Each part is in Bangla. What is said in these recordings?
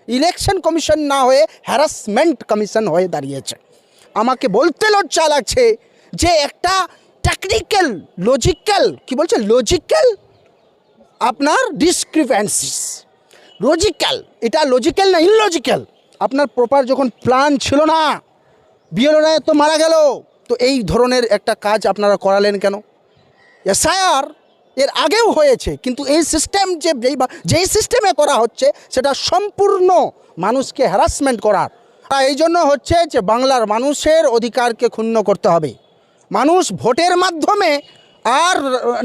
ইলেকশন কমিশন না হয়ে হ্যারাসমেন্ট কমিশন হয়ে দাঁড়িয়েছে। আমাকে বলতে লজ্জা লাগছে যে একটা টেকনিক্যাল লজিক্যাল আপনার ডিসক্রিপেন্সিস, এটা লজিক্যাল না ইললজিক্যাল। আপনার প্রপার যখন প্ল্যান ছিল না, বিএলওরা তো মারা গেল, তো এই ধরনের একটা কাজ আপনারা করালেন কেন? এসআইআর এর আগেও হয়েছে, কিন্তু এই সিস্টেম যেই সিস্টেমে করা হচ্ছে সেটা সম্পূর্ণ মানুষকে হ্যারাসমেন্ট করার। এই জন্য হচ্ছে যে বাংলার মানুষের অধিকারকে ক্ষুণ্ণ করতে হবে। মানুষ ভোটের মাধ্যমে আর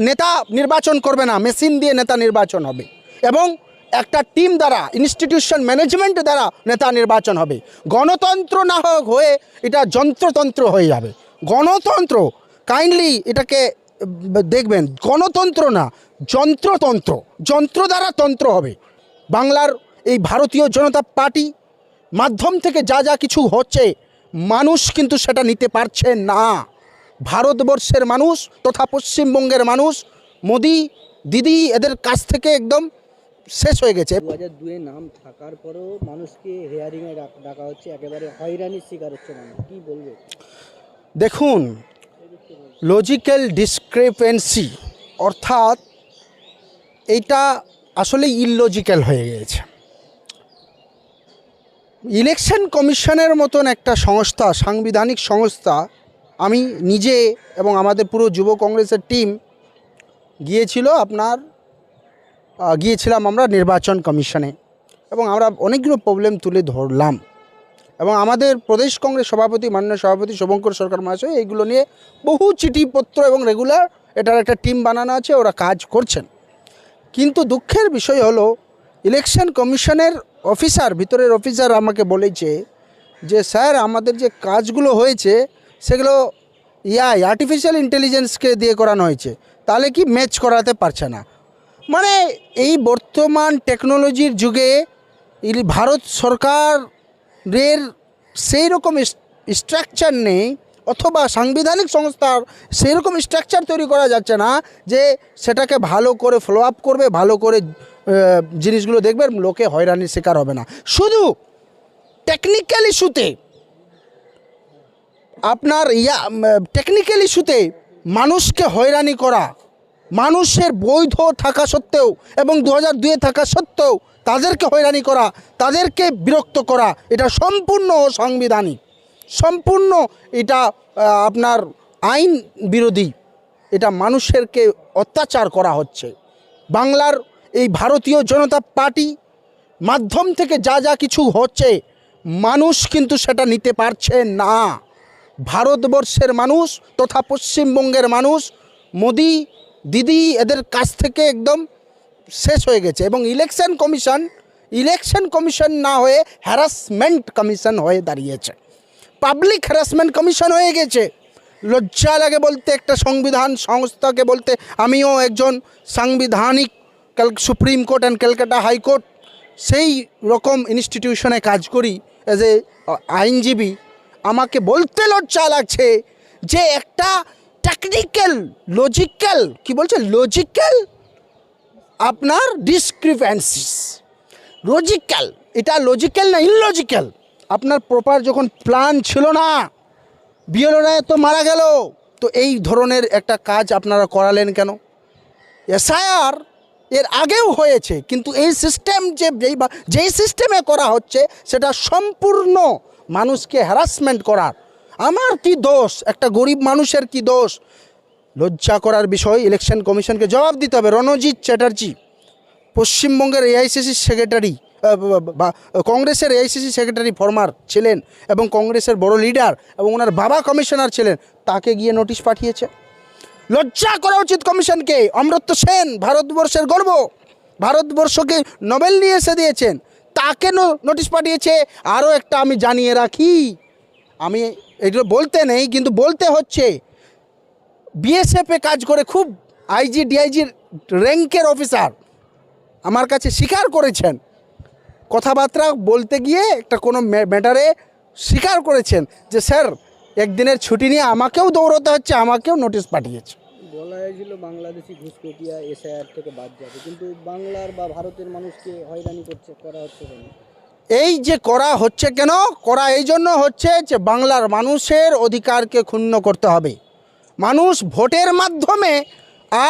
নেতা নির্বাচন করবে না, মেশিন দিয়ে নেতা নির্বাচন হবে এবং একটা টিম দ্বারা, ইনস্টিটিউশন ম্যানেজমেন্ট দ্বারা নেতা নির্বাচন হবে। গণতন্ত্র না হয়ে এটা যন্ত্রতন্ত্র হয়ে যাবে। গণতন্ত্র, কাইন্ডলি এটাকে দেখবেন, গণতন্ত্র না যন্ত্রতন্ত্র, যন্ত্র দ্বারা তন্ত্র হবে। বাংলার এই ভারতীয় জনতা পার্টি মাধ্যম থেকে যা কিছু হচ্ছে মানুষ কিন্তু সেটা নিতে পারছে না। ভারতবর্ষের মানুষ তথা পশ্চিমবঙ্গের মানুষ মোদি দিদি এদের কাছ থেকে একদম শেষ হয়ে গেছে। 2002 নাম থাকার পরেও মানুষকে হেয়ারিংয়ে ডাকা হচ্ছে, একেবারে হয়রানির শিকার হচ্ছে মানুষ, কী বলবে? দেখুন, লজিক্যাল ডিসক্রিপেন্সি অর্থাৎ এইটা আসলে ইললজিক্যাল হয়ে গিয়েছে। ইলেকশন কমিশনের মতন একটা সংস্থা, সাংবিধানিক সংস্থা, আমি নিজে এবং আমাদের পুরো যুব কংগ্রেসের টিম গিয়েছিলাম আমরা নির্বাচন কমিশনে এবং আমরা অনেকগুলো প্রবলেম তুলে ধরলাম এবং আমাদের প্রদেশ কংগ্রেস সভাপতি, মাননীয় সভাপতি শুভঙ্কর সরকার মহাশয় এইগুলো নিয়ে বহু চিঠিপত্র এবং রেগুলার এটার একটা টিম বানানো আছে, ওরা কাজ করছেন। কিন্তু দুঃখের বিষয় হলো ইলেকশন কমিশনের ভিতরের অফিসার আমাকে বলেছে যে স্যার আমাদের যে কাজগুলো হয়েছে সেগুলো আর্টিফিশিয়াল ইন্টেলিজেন্সকে দিয়ে করানো হয়েছে, তাহলে কি ম্যাচ করাতে পারছে না। মানে এই বর্তমান টেকনোলজির যুগে ভারত সরকারের সেই রকম স্ট্রাকচার নেই, অথবা সাংবিধানিক সংস্থার সেই রকম স্ট্রাকচার তৈরি করা যাচ্ছে না যে সেটাকে ভালো করে ফলো আপ করবে, ভালো করে জিনিসগুলো দেখবে, লোকে হয়রানির শিকার হবে না। শুধু টেকনিক্যাল ইস্যুতে মানুষকে হয়রানি করা, মানুষের বৈধ থাকা সত্ত্বেও এবং 2002 থাকা সত্ত্বেও তাদেরকে হয়রানি করা, তাদেরকে বিরক্ত করা, এটা সম্পূর্ণ অসাংবিধানিক, সম্পূর্ণ এটা আপনার আইন বিরোধী। এটা মানুষেরকে অত্যাচার করা হচ্ছে। বাংলার এই ভারতীয় জনতা পার্টি মাধ্যম থেকে যা কিছু হচ্ছে মানুষ কিন্তু সেটা নিতে পারছে না। ভারতবর্ষের মানুষ তথা পশ্চিমবঙ্গের মানুষ মোদি দিদি এদের কাছ থেকে একদম শেষ হয়ে গেছে এবং ইলেকশন কমিশন না হয়ে হ্যারাসমেন্ট কমিশন হয়ে দাঁড়িয়েছে, পাবলিক হ্যারাসমেন্ট কমিশন হয়ে গেছে। লজ্জা লাগে বলতে, একটা সংবিধান সংস্থাকে বলতে। আমিও একজন সাংবিধানিক supreme court and Calcutta high court সেই রকম ইনস্টিটিউশনে কাজ করি অ্যাজ এ আইনজীবী। আমাকে বলতে লজ্জা লাগছে যে একটা টেকনিক্যাল লজিক্যাল আপনার ডিসক্রিপেন্সিস, এটা লজিক্যাল না ইললজিক্যাল। আপনার প্রপার যখন প্ল্যান ছিল না, বিএলওরা তো মারা গেল, তো এই ধরনের একটা কাজ আপনারা করালেন কেন? এসআইআর এর আগেও হয়েছে, কিন্তু এই সিস্টেম যেই সিস্টেমে করা হচ্ছে সেটা সম্পূর্ণ মানুষকে হ্যারাসমেন্ট করার। আমার কি দোষ? একটা গরিব মানুষের কি দোষ? লজ্জা করার বিষয়। ইলেকশন কমিশনকে জবাব দিতে হবে। রণজিৎ চ্যাটার্জি পশ্চিমবঙ্গের এআইসিসি সেক্রেটারি, কংগ্রেসের এআইসিসি সেক্রেটারি ফরমার ছিলেন এবং কংগ্রেসের বড় লিডার এবং ওনার বাবা কমিশনার ছিলেন, তাকে গিয়ে নোটিশ পাঠিয়েছে। লজ্জা করা উচিত কমিশনকে। অমর্ত্য সেন ভারতবর্ষের গর্ব, ভারতবর্ষকে নোবেল নিয়ে এসে দিয়েছেন, তাকে নোটিশ পাঠিয়েছে। আরও একটা আমি জানিয়ে রাখি, আমি এগুলো বলতে নেই কিন্তু বলতে হচ্ছে, বিএসএফে কাজ করে খুব আইজি ডিআইজির র্যাঙ্কের অফিসার আমার কাছে স্বীকার করেছেন, কথাবার্তা বলতে গিয়ে একটা কোনো ম্যাটারে স্বীকার করেছেন যে স্যার একদিনের ছুটি নিয়ে আমাকেও দৌড়তে হচ্ছে, আমাকেও নোটিশ পাঠিয়েছে। বলা হয়েছিল বাংলাদেশি ঘুষপেটিয়া এসআইআর থেকে বাদ যাবে, কিন্তু বাংলার বা ভারতের মানুষকে হয়রানি করা হচ্ছে কেন? এই যে করা হচ্ছে কেন, করা এই জন্য হচ্ছে যে বাংলার মানুষের অধিকারকে ক্ষুণ্ণ করতে হবে। মানুষ ভোটের মাধ্যমে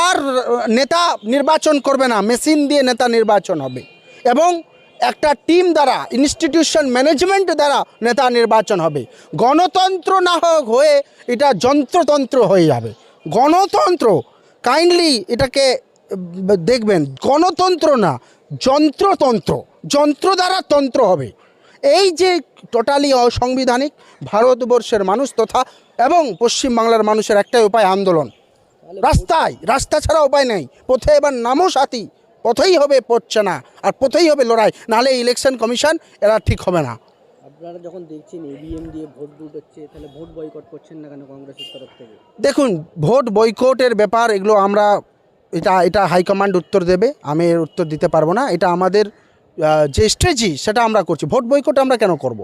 আর নেতা নির্বাচন করবে না, মেশিন দিয়ে নেতা নির্বাচন হবে এবং একটা টিম দ্বারা, ইনস্টিটিউশন ম্যানেজমেন্ট দ্বারা নেতা নির্বাচন হবে। গণতন্ত্র না হয়ে এটা যন্ত্রতন্ত্র হয়ে যাবে। গণতন্ত্র, কাইন্ডলি এটাকে দেখবেন, গণতন্ত্র না, যন্ত্রতন্ত্র, যন্ত্র দ্বারা তন্ত্র হবে। এই যে টোটালি অসাংবিধানিক, ভারতবর্ষের মানুষ তথা এবং পশ্চিমবাংলার মানুষের একটাই উপায়, আন্দোলন। রাস্তা ছাড়া উপায় নেই। পথে এবার নামো সাথী, পথেই হবে, পড়ছে না, আর পথেই হবে লড়াই, নাহলে ইলেকশন কমিশন এরা ঠিক হবে না। আপনারা যখন দেখছেন ইভিএম দিয়ে ভোট হচ্ছে, তাহলে ভোট বয়কট করছেন না কেন কংগ্রেসের তরফ থেকে? দেখুন, ভোট বয়কটের ব্যাপার এগুলো আমরা, এটা হাইকমান্ড উত্তর দেবে, আমি এর উত্তর দিতে পারবো না। এটা আমাদের যে স্ট্র্যাটেজি সেটা আমরা করছি। ভোট বয়কট আমরা কেন করব?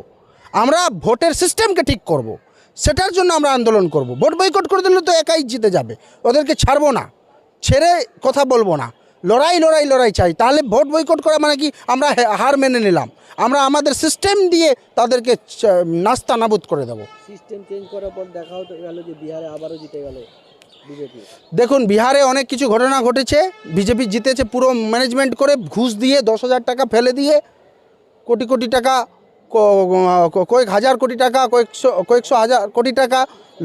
আমরা ভোটের সিস্টেমকে ঠিক করব, সেটার জন্য আমরা আন্দোলন করব। ভোট বয়কট করে দিলে তো একাই জিতে যাবে, ওদেরকে ছাড়বো না, ছেড়ে কথা বলবো না, লড়াই চাই। তাহলে ভোট বয়কট করা মানে কি আমরা হার মেনে নিলাম? আমরা আমাদের সিস্টেম দিয়ে তাদেরকে নাস্তা নাবুদ করে দেবো। সিস্টেম চেঞ্জ করার পর দেখা হতে গেল যে বিহারে আবারও জিতে গেল বিজেপি। দেখুন, বিহারে অনেক কিছু ঘটনা ঘটেছে। বিজেপি জিতেছে পুরো ম্যানেজমেন্ট করে, ঘুষ দিয়ে, 10,000 টাকা ফেলে দিয়ে, কোটি টাকা, কয়েক হাজার কোটি টাকা, কয়েকশো হাজার কোটি টাকা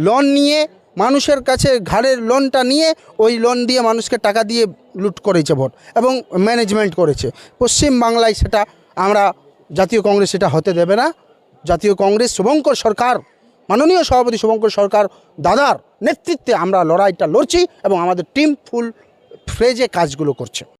লোন নিয়ে, মানুষের কাছে ঘাড়ের লোনটা নিয়ে, ওই লোন দিয়ে মানুষকে টাকা দিয়ে লুট করেছে ভোট এবং ম্যানেজমেন্ট করেছে। পশ্চিমবাংলায় সেটা আমরা, জাতীয় কংগ্রেস সেটা হতে দেবে না। জাতীয় কংগ্রেস, শুভঙ্কর সরকার, মাননীয় সভাপতি শুভঙ্কর সরকার দাদার নেতৃত্বে আমরা লড়াইটা লড়ছি এবং আমাদের টিম ফুল ফ্লেজে কাজগুলো করছে।